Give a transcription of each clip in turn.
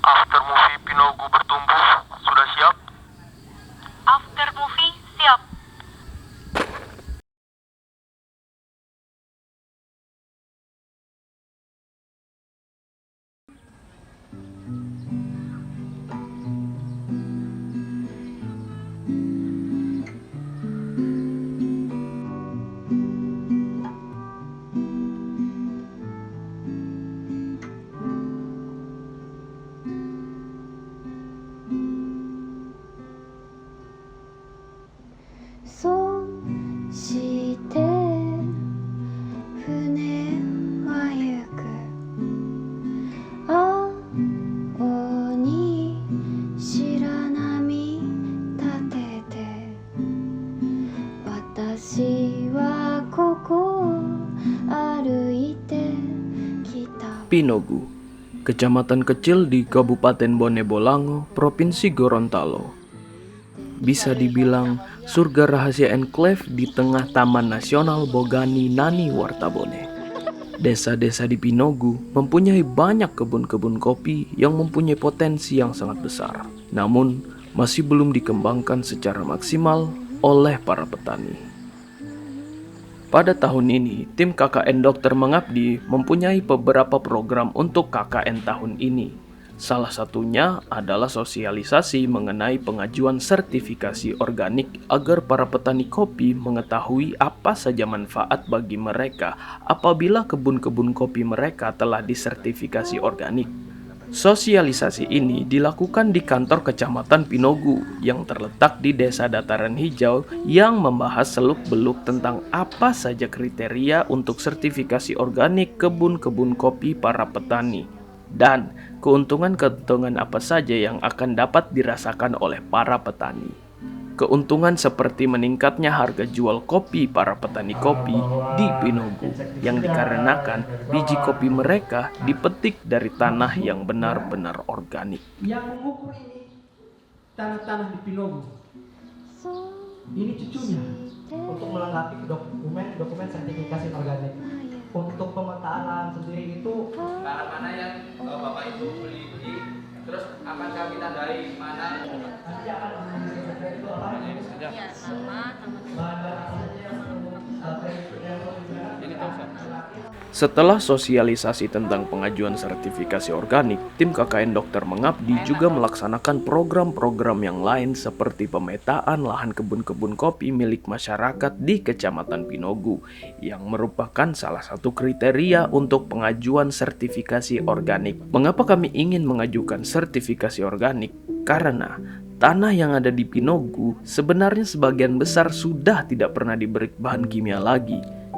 After movie Pinogu bertumbuh, sudah siap? After movie, siap. Pinogu, kecamatan kecil di Kabupaten Bone Bolango, Provinsi Gorontalo. Bisa dibilang surga rahasia enclave di tengah Taman Nasional Bogani Nani Wartabone. Desa-desa di Pinogu mempunyai banyak kebun-kebun kopi yang mempunyai potensi yang sangat besar. Namun, masih belum dikembangkan secara maksimal oleh para petani. Pada tahun ini, tim KKN Dokter Mengabdi mempunyai beberapa program untuk KKN tahun ini. Salah satunya adalah sosialisasi mengenai pengajuan sertifikasi organik agar para petani kopi mengetahui apa saja manfaat bagi mereka apabila kebun-kebun kopi mereka telah disertifikasi organik. Sosialisasi ini dilakukan di kantor Kecamatan Pinogu yang terletak di Desa Dataran Hijau yang membahas seluk-beluk tentang apa saja kriteria untuk sertifikasi organik kebun-kebun kopi para petani dan keuntungan-keuntungan apa saja yang akan dapat dirasakan oleh para petani. Keuntungan seperti meningkatnya harga jual kopi para petani kopi di Pinogu yang dikarenakan biji kopi mereka dipetik dari tanah yang benar-benar organik. Yang mengukur ini tanah-tanah di Pinogu. Ini cucunya untuk melengkapi dokumen sertifikasi organik. Untuk pemetaan lahan sendiri itu lahan mana yang Bapak Ibu beli, terus akan kami tandai mana nanti akan itu apa? Ya, sama. Setelah sosialisasi tentang pengajuan sertifikasi organik, tim KKN Dokter Mengabdi juga melaksanakan program-program yang lain seperti pemetaan lahan kebun-kebun kopi milik masyarakat di Kecamatan Pinogu, yang merupakan salah satu kriteria untuk pengajuan sertifikasi organik. Mengapa kami ingin mengajukan sertifikasi organik? Karena tanah yang ada di Pinogu sebenarnya sebagian besar sudah tidak pernah diberi bahan kimia lagi.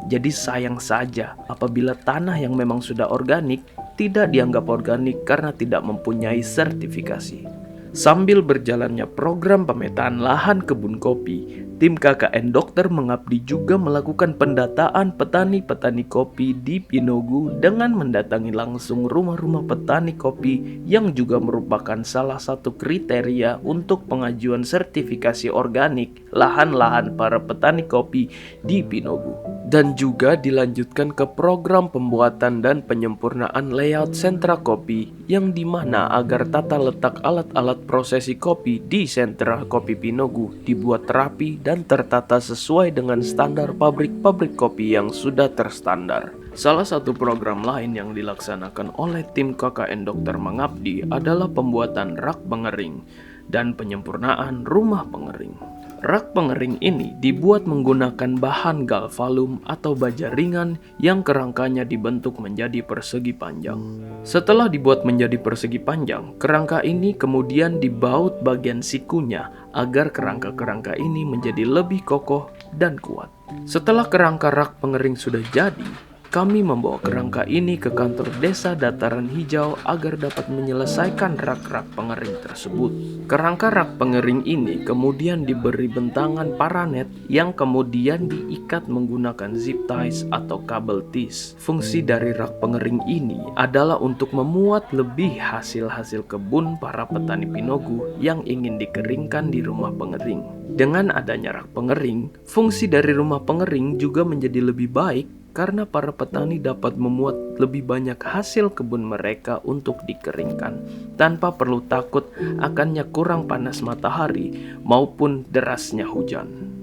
Jadi sayang saja apabila tanah yang memang sudah organik tidak dianggap organik karena tidak mempunyai sertifikasi. Sambil berjalannya program pemetaan lahan kebun kopi, tim KKN Dokter Mengabdi juga melakukan pendataan petani-petani kopi di Pinogu dengan mendatangi langsung rumah-rumah petani kopi yang juga merupakan salah satu kriteria untuk pengajuan sertifikasi organik lahan-lahan para petani kopi di Pinogu. Dan juga dilanjutkan ke program pembuatan dan penyempurnaan layout sentra kopi yang dimana agar tata letak alat-alat prosesi kopi di sentra kopi Pinogu dibuat rapi dan tertata sesuai dengan standar pabrik-pabrik kopi yang sudah terstandar. Salah satu program lain yang dilaksanakan oleh tim KKN Dokter Mengabdi adalah pembuatan rak pengering dan penyempurnaan rumah pengering. Rak pengering ini dibuat menggunakan bahan galvalum atau baja ringan yang kerangkanya dibentuk menjadi persegi panjang. Setelah dibuat menjadi persegi panjang, kerangka ini kemudian dibaut bagian sikunya agar kerangka-kerangka ini menjadi lebih kokoh dan kuat. Setelah kerangka rak pengering sudah jadi, kami membawa kerangka ini ke kantor Desa Dataran Hijau agar dapat menyelesaikan rak-rak pengering tersebut. Kerangka rak pengering ini kemudian diberi bentangan paranet yang kemudian diikat menggunakan zip ties atau kabel tis. Fungsi dari rak pengering ini adalah untuk memuat lebih hasil-hasil kebun para petani Pinogu yang ingin dikeringkan di rumah pengering. Dengan adanya rak pengering, fungsi dari rumah pengering juga menjadi lebih baik karena para petani dapat memuat lebih banyak hasil kebun mereka untuk dikeringkan tanpa perlu takut akannya kurang panas matahari maupun derasnya hujan.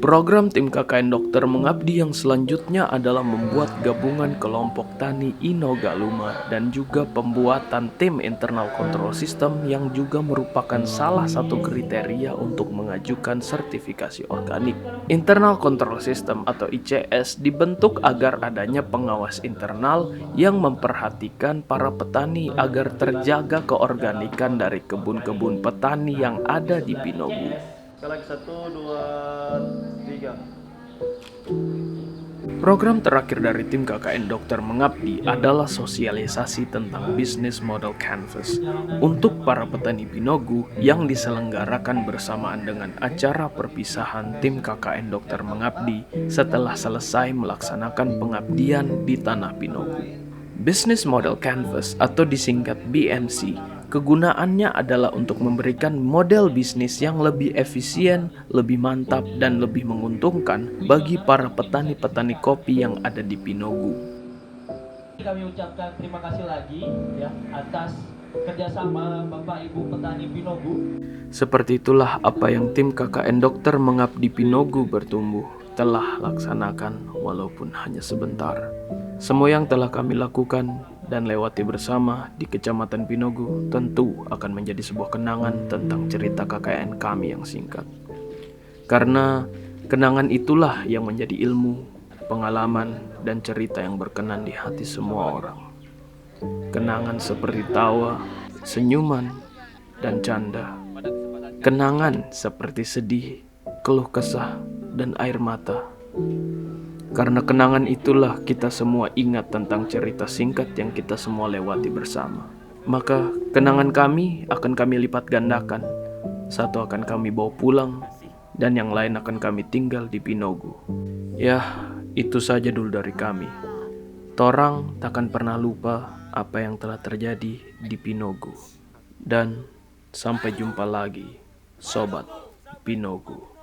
Program tim KKN Dokter Mengabdi yang selanjutnya adalah membuat gabungan kelompok tani Inogaluma dan juga pembuatan tim internal control system yang juga merupakan salah satu kriteria untuk mengajukan sertifikasi organik. Internal control system atau ICS dibentuk agar adanya pengawas internal yang memperhatikan para petani agar terjaga keorganikan dari kebun-kebun petani yang ada di Pinogu. Lagi 1, 2, 3. Program terakhir dari tim KKN Dokter Mengabdi adalah sosialisasi tentang Business Model Canvas untuk para petani Pinogu yang diselenggarakan bersamaan dengan acara perpisahan tim KKN Dokter Mengabdi setelah selesai melaksanakan pengabdian di tanah Pinogu. Business Model Canvas atau disingkat BMC, kegunaannya adalah untuk memberikan model bisnis yang lebih efisien, lebih mantap, dan lebih menguntungkan bagi para petani-petani kopi yang ada di Pinogu. Kami ucapkan terima kasih lagi ya atas kerjasama Bapak Ibu petani Pinogu. Seperti itulah apa yang tim KKN Dokter Mengabdi Pinogu bertumbuh telah laksanakan walaupun hanya sebentar. Semua yang telah kami lakukan dan lewati bersama di Kecamatan Pinogu tentu akan menjadi sebuah kenangan tentang cerita KKN kami yang singkat. Karena kenangan itulah yang menjadi ilmu, pengalaman, dan cerita yang berkenan di hati semua orang. Kenangan seperti tawa, senyuman, dan canda. Kenangan seperti sedih, keluh kesah, dan air mata. Karena kenangan itulah kita semua ingat tentang cerita singkat yang kita semua lewati bersama. Maka kenangan kami akan kami lipat gandakan. Satu akan kami bawa pulang, dan yang lain akan kami tinggal di Pinogu. Ya, itu saja dulu dari kami. Torang takkan pernah lupa apa yang telah terjadi di Pinogu. Dan sampai jumpa lagi, Sobat Pinogu.